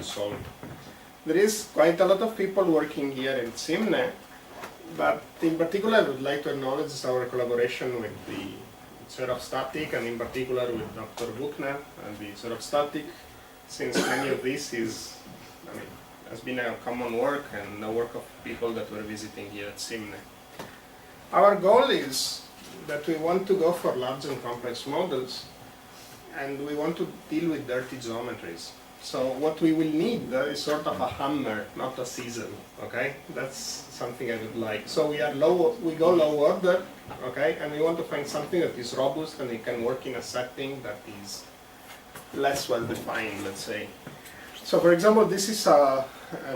solve. There is quite a lot of people working here in CIMNE, but in particular I would like to acknowledge our collaboration with the Chair of Static, and in particular with Dr. Buchner and the Chair of Static, since many of this has been a common work and the work of people that were visiting here at CIMNE. Our goal is that we want to go for large and complex models, and we want to deal with dirty geometries. So what we will need is sort of a hammer, not a chisel, okay? That's something I would like. So we go low order, okay? And we want to find something that is robust and it can work in a setting that is less well defined, let's say. So for example, this is a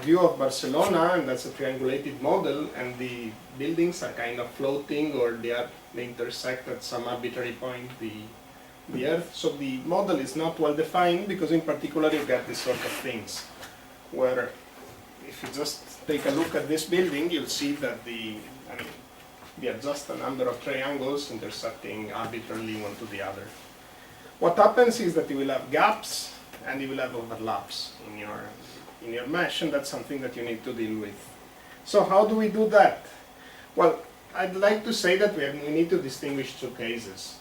view of Barcelona, and that's a triangulated model, and the buildings are kind of floating, or they intersect at some arbitrary point the Earth. So the model is not well defined, because in particular you get these sort of things, where if you just take a look at this building, you'll see that we are just a number of triangles intersecting arbitrarily one to the other. What happens is that you will have gaps and you will have overlaps in your mesh, and that's something that you need to deal with. So how do we do that? Well, I'd like to say that we need to distinguish two cases.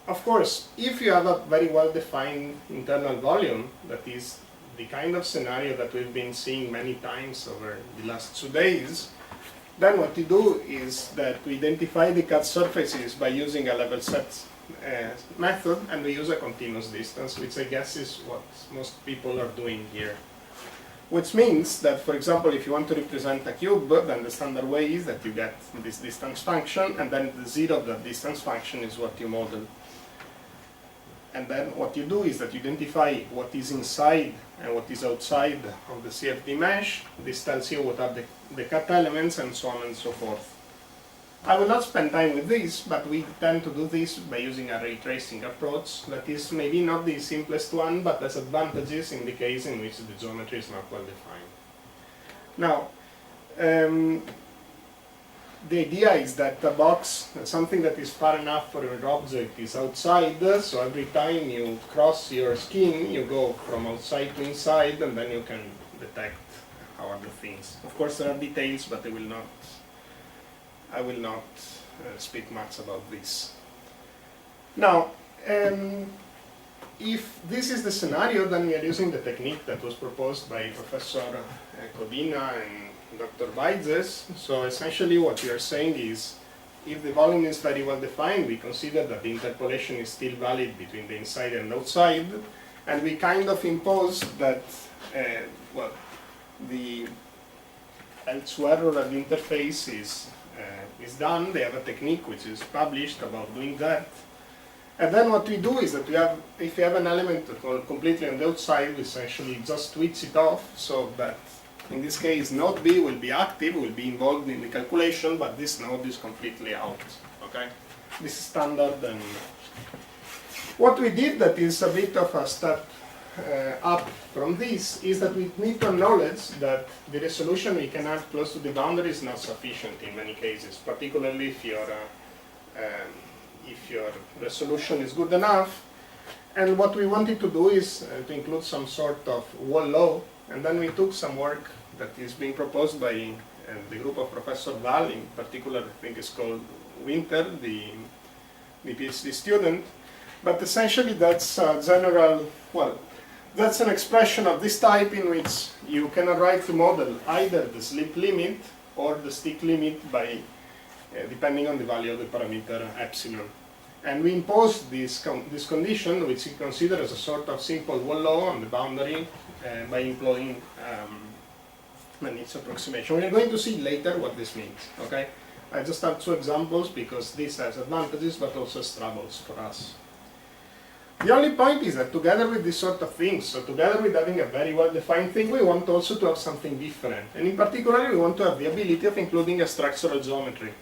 Of course, if you have a very well-defined internal volume, that is the kind of scenario that we've been seeing many times over the last 2 days, then what we do is that we identify the cut surfaces by using a level set method, and we use a continuous distance, which I guess is what most people are doing here. Which means that, for example, if you want to represent a cube, then the standard way is that you get this distance function, and then the zero of that distance function is what you model. And then what you do is that you identify what is inside and what is outside of the CFD mesh. This tells you what are the cut elements, and so on and so forth. I will not spend time with this, but we tend to do this by using a ray tracing approach that is maybe not the simplest one, but has advantages in the case in which the geometry is not well defined. Now, the idea is that a box, something that is far enough for your object, is outside, so every time you cross your skin, you go from outside to inside, and then you can detect how are the things. Of course, there are details, but I will not speak much about this. Now, if this is the scenario, then we are using the technique that was proposed by Professor Codina and Dr. Vaitzes. So essentially what we are saying is, if the volume is very well defined, we consider that the interpolation is still valid between the inside and outside, and we kind of impose that, the elsewhere or at the interface is done. They have a technique which is published about doing that. And then what we do is that if we have an element completely on the outside, we essentially just switch it off, so that in this case node B will be active, will be involved in the calculation, but this node is completely out. Okay? This is standard. And what we did that is a bit of a step up from this is that we need to acknowledge that the resolution we can have close to the boundary is not sufficient in many cases, particularly if your resolution is good enough. And what we wanted to do is to include some sort of wall law, and then we took some work that is being proposed by the group of Professor Dahl, in particular I think it's called Winter, the PhD student, but essentially that's a general, that's an expression of this type in which you can write to model either the slip limit or the stick limit by depending on the value of the parameter epsilon. And we impose this condition, which we consider as a sort of simple wall law on the boundary by employing its approximation. We are going to see later what this means. Okay, I just have 2 examples because this has advantages but also troubles for us. The only point is that together with this sort of things, so together with having a very well-defined thing, we want also to have something different. And in particular, we want to have the ability of including a structural geometry.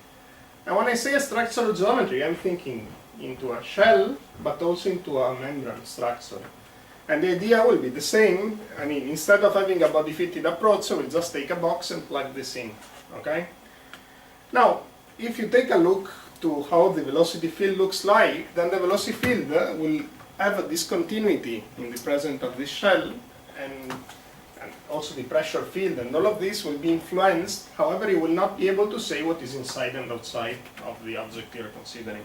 And when I say a structural geometry, I'm thinking into a shell, but also into a membrane structure. And the idea will be the same. I mean, instead of having a body-fitted approach, we'll just take a box and plug this in. Okay? Now, if you take a look to how the velocity field looks like, then the velocity field will have a discontinuity in the presence of this shell, and and also the pressure field, and all of this will be influenced. However, you will not be able to say what is inside and outside of the object you're considering.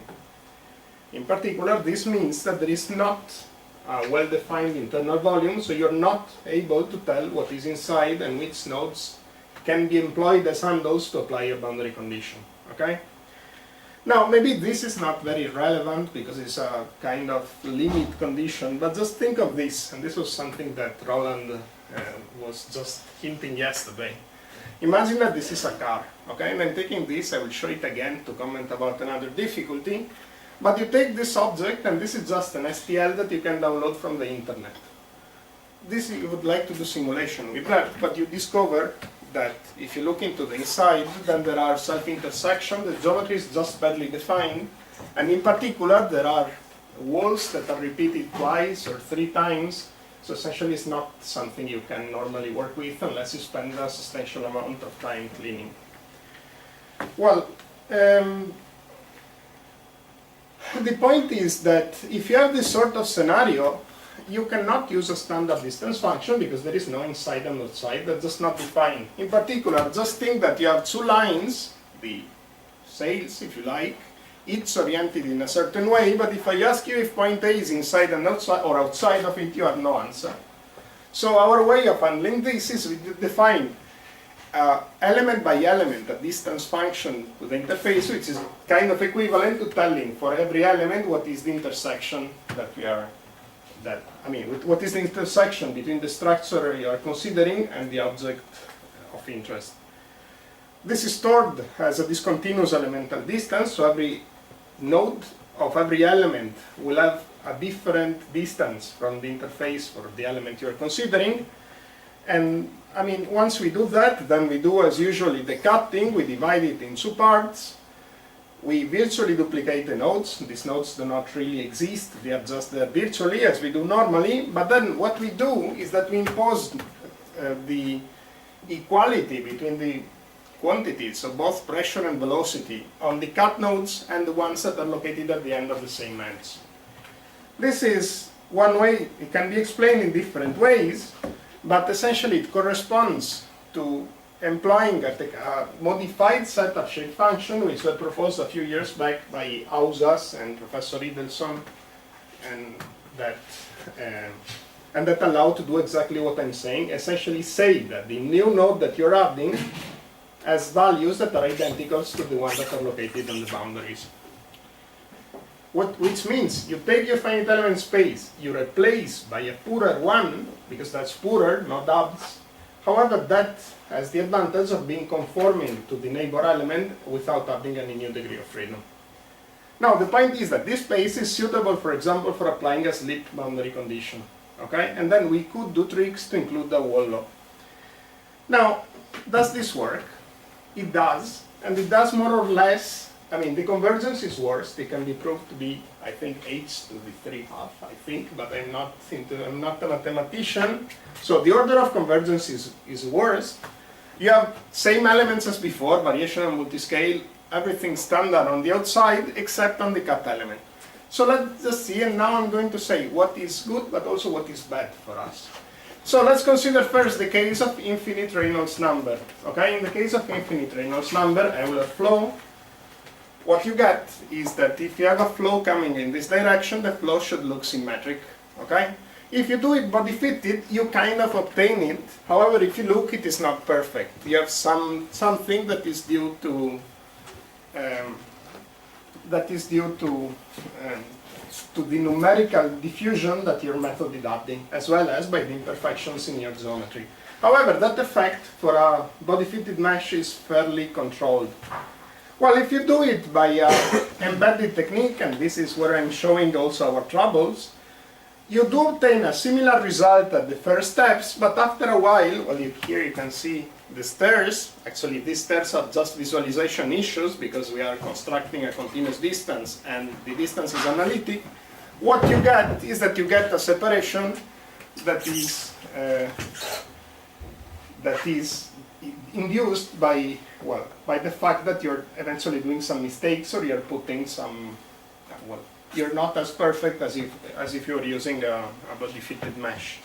In particular, this means that there is not a well-defined internal volume, so you're not able to tell what is inside and which nodes can be employed as handles to apply a boundary condition. Okay? Now, maybe this is not very relevant because it's a kind of limit condition, but just think of this, and this was something that Roland was just hinting yesterday. Imagine that this is a car, okay? And I'm taking this, I will show it again to comment about another difficulty, but you take this object, and this is just an STL that you can download from the internet. This you would like to do simulation with that, but you discover that if you look into the inside, then there are self-intersection, the geometry is just badly defined, and in particular there are walls that are repeated twice or 3 times, so essentially it's not something you can normally work with unless you spend a substantial amount of time cleaning. Well, the point is that if you have this sort of scenario, you cannot use a standard distance function because there is no inside and outside, that's just not defined. In particular, just think that you have 2 lines, the sails if you like, each oriented in a certain way, but if I ask you if point A is inside and outside, or outside of it, you have no answer. So our way of handling this is we define element by element a distance function to the interface, which is kind of equivalent to telling for every element what is the intersection that we are what is the intersection between the structure you are considering and the object of interest. This is stored as a discontinuous elemental distance, so every node of every element will have a different distance from the interface for the element you are considering. And once we do that, then we do as usually the cutting, we divide it in 2 parts. We virtually duplicate the nodes. These nodes do not really exist, they are just there virtually as we do normally, but then what we do is that we impose the equality between the quantities, so both pressure and velocity, on the cut nodes and the ones that are located at the end of the same edge. This is one way, it can be explained in different ways, but essentially it corresponds to employing a modified set of shape function which were proposed a few years back by Ausas and Professor Idelson, and that allow to do exactly what I'm saying, essentially say that the new node that you're adding has values that are identical to the ones that are located on the boundaries. Which means you take your finite element space, you replace by a poorer one, because that's poorer, no doubts. However, that has the advantage of being conforming to the neighbor element without adding any new degree of freedom. Now, the point is that this space is suitable, for example, for applying a slip boundary condition. Okay? And then we could do tricks to include the wall law. Now, does this work? It does, and it does more or less. The convergence is worse. It can be proved to be, I think, h to the 3/2, I think, but I'm not a mathematician. So the order of convergence is worse. You have same elements as before, variation and multiscale, everything standard on the outside except on the cut element. So let's just see, and now I'm going to say what is good, but also what is bad for us. So let's consider first the case of infinite Reynolds number. Okay, in the case of infinite Reynolds number, I will have flow. What you get is that if you have a flow coming in this direction, the flow should look symmetric. Okay? If you do it body fitted, you kind of obtain it. However, if you look, it is not perfect. You have something that is due to the numerical diffusion that your method is adding, as well as by the imperfections in your geometry. However, that effect for a body fitted mesh is fairly controlled. Well, if you do it by embedded technique, and this is where I'm showing also our troubles, you do obtain a similar result at the first steps, but after a while, here you can see the stairs. Actually, these stairs are just visualization issues because we are constructing a continuous distance and the distance is analytic. What you get is that you get a separation that is induced by the fact that you're eventually doing some mistakes or you're putting some you're not as perfect as if you're using a body fitted mesh.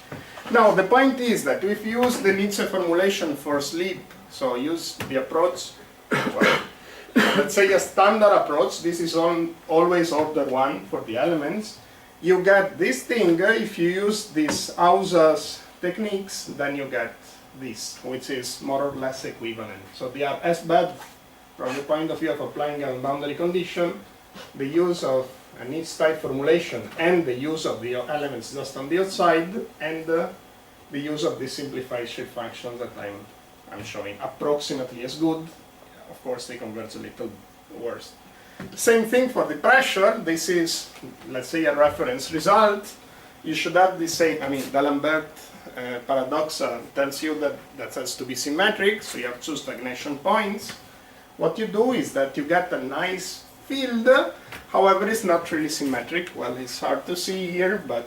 Now the point is that if you use the Nietzsche formulation for sleep, so use the approach, well, let's say a standard approach, this is always order 1 for the elements, you get this thing. If you use these Hauser's techniques, then you get this, which is more or less equivalent. So they are as bad from the point of view of applying a boundary condition, the use of a Nietzsche type formulation and the use of the elements just on the outside, and the use of the simplified shape function that I'm showing, approximately as good. Of course, they converge a little worse. Same thing for the pressure. This is, let's say, a reference result. You should have the same, I mean, D'Alembert paradox tells you that that has to be symmetric, so you have 2 stagnation points. What you do is that you get a nice field, however, it's not really symmetric. Well, it's hard to see here, but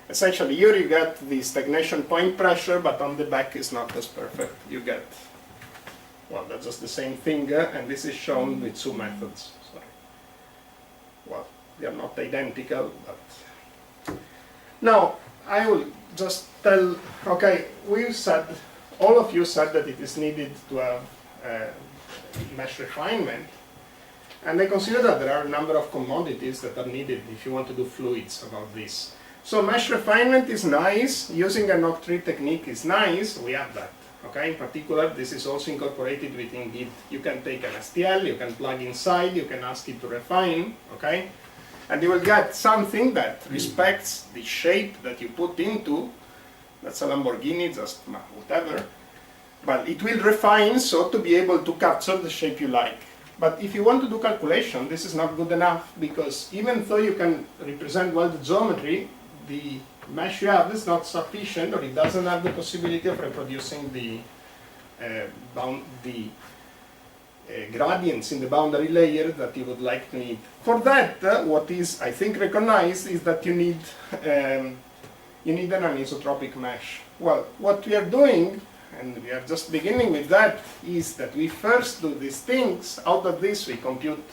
essentially here you get the stagnation point pressure, but on the back is not as perfect. You get, well, that's just the same thing, and this is shown with 2 methods. So, well, they are not identical, but now I will just tell, okay, we said, all of you said that it is needed to have mesh refinement, and I consider that there are a number of commodities that are needed if you want to do fluids about this. So mesh refinement is nice, using a knock-tree technique is nice, we have that. Okay, in particular, this is also incorporated within Git. You can take an STL, you can plug inside, you can ask it to refine, okay? And you will get something that respects the shape that you put into. That's a Lamborghini, just whatever. But it will refine so to be able to capture the shape you like. But if you want to do calculation, this is not good enough, because even though you can represent well the geometry, the mesh you have is not sufficient, or it doesn't have the possibility of reproducing the gradients in the boundary layer that you would like to need. For that, what is, I think, recognized is that you need an anisotropic mesh. Well, what we are doing, and we are just beginning with that, is that we first do these things. Out of this we compute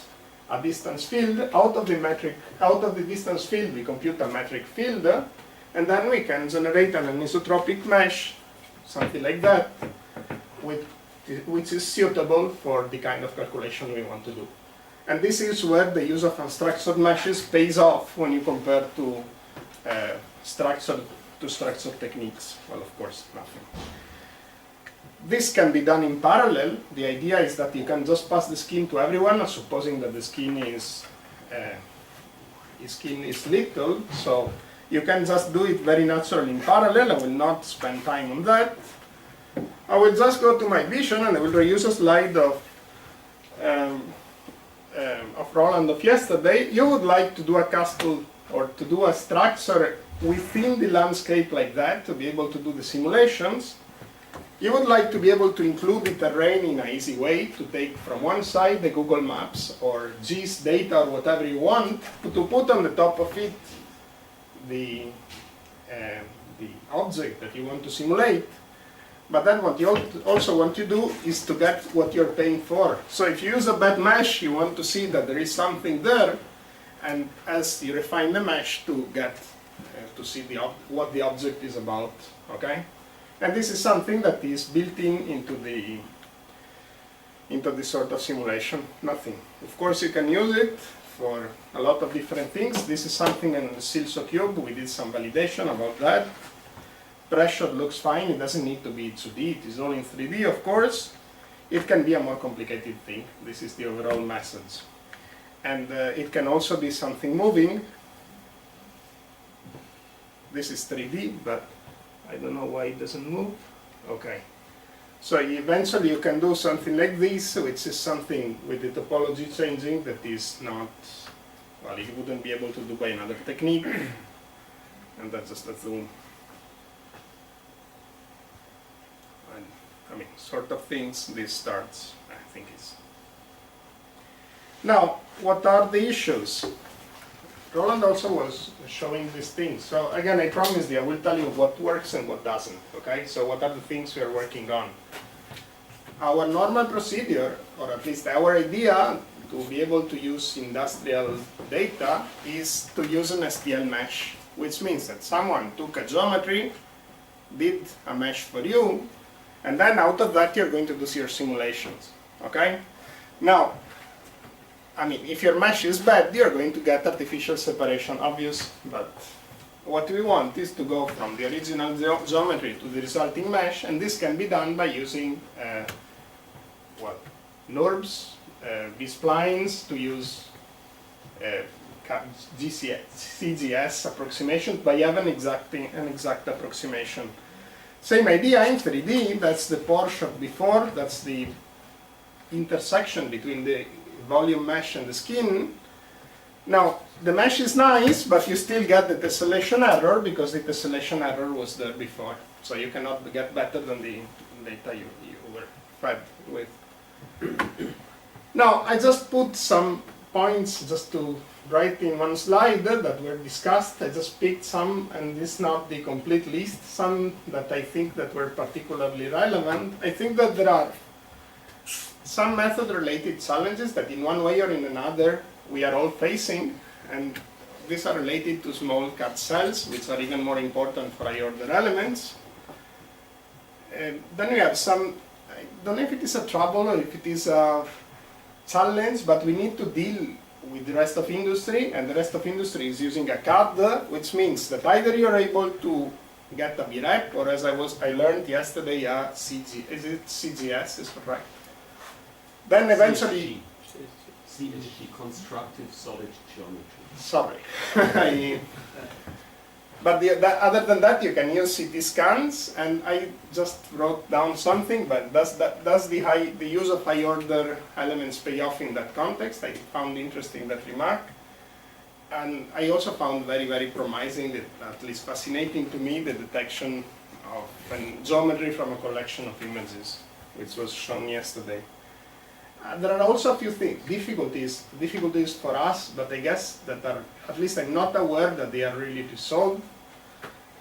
a distance field. Out of the distance field we compute a metric field, and then we can generate an anisotropic mesh, something like that, which is suitable for the kind of calculation we want to do. And this is where the use of unstructured meshes pays off when you compare to structured techniques. Well, of course, nothing. This can be done in parallel. The idea is that you can just pass the skin to everyone, supposing that the skin is little, so you can just do it very naturally in parallel. I will not spend time on that. I will just go to my vision, and I will reuse a slide of Roland of yesterday. You would like to do a castle or to do a structure within the landscape like that, to be able to do the simulations. You would like to be able to include the terrain in an easy way, to take from one side the Google Maps or GIS data or whatever you want, to put on the top of it the object that you want to simulate. But then what you also want to do is to get what you're paying for. So if you use a bad mesh, you want to see that there is something there, and as you refine the mesh to get to see what the object is about, okay? And this is something that is built into the sort of simulation. Nothing. Of course, you can use it for a lot of different things. This is something in Silso Cube. We did some validation about that. Pressure looks fine. It doesn't need to be 2D. It is all in 3D, of course. It can be a more complicated thing. This is the overall message. And it can also be something moving. This is 3D, but I don't know why it doesn't move. Okay. So eventually you can do something like this, which is something with the topology changing that is not, well, you wouldn't be able to do by another technique. And that's just the sort of things this starts, I think is. Now, what are the issues? Roland also was showing these things. So again, I promised you, I will tell you what works and what doesn't, okay? So what are the things we are working on? Our normal procedure, or at least our idea, to be able to use industrial data is to use an STL mesh, which means that someone took a geometry, did a mesh for you, and then out of that you're going to do your simulations, okay? Now, I mean, if your mesh is bad, you're going to get artificial separation, obvious, but what we want is to go from the original geometry to the resulting mesh, and this can be done by using, NURBS, B-splines, to use CGS approximations, but you have an exact approximation. Same idea in 3D, that's the Porsche of before, that's the intersection between the volume mesh and the skin. Now, the mesh is nice, but you still get the tessellation error because the tessellation error was there before. So you cannot get better than the data you were fed with. Now, I just put some points just to write in one slide that were discussed. I just picked some, and this is not the complete list, some that I think that were particularly relevant. I think that there are some method-related challenges that in one way or in another we are all facing, and these are related to small cut cells, which are even more important for high-order elements. Then we have some, I don't know if it is a trouble or if it is a challenge, but we need to deal with the rest of industry, and the rest of industry is using a CAD, which means that either you're able to get a BREP, or as I learned yesterday, a CGS is correct. Then eventually... CSG, constructive solid geometry. Sorry. But other than that, you can use CT scans, and I just wrote down something, but does the use of high-order elements pay off in that context? I found interesting that remark. And I also found very, very promising, at least fascinating to me, the detection of geometry from a collection of images, which was shown yesterday. There are also a few difficulties for us, but I guess that are, at least I'm not aware that they are really resolved.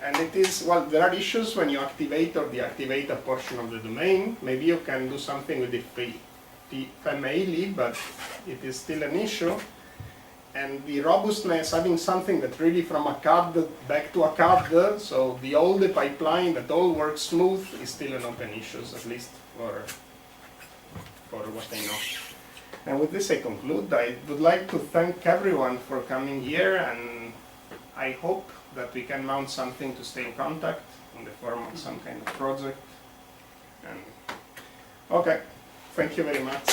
And it is, well, there are issues when you activate or deactivate a portion of the domain. Maybe you can do something with the family, but it is still an issue. And the robustness, having something that really from a CAD back to a CAD, so the old pipeline that all works smooth, is still an open issue, at least for what I know. And with this I conclude. I would like to thank everyone for coming here, and I hope that we can mount something to stay in contact in the form of some kind of project. And okay, thank you very much.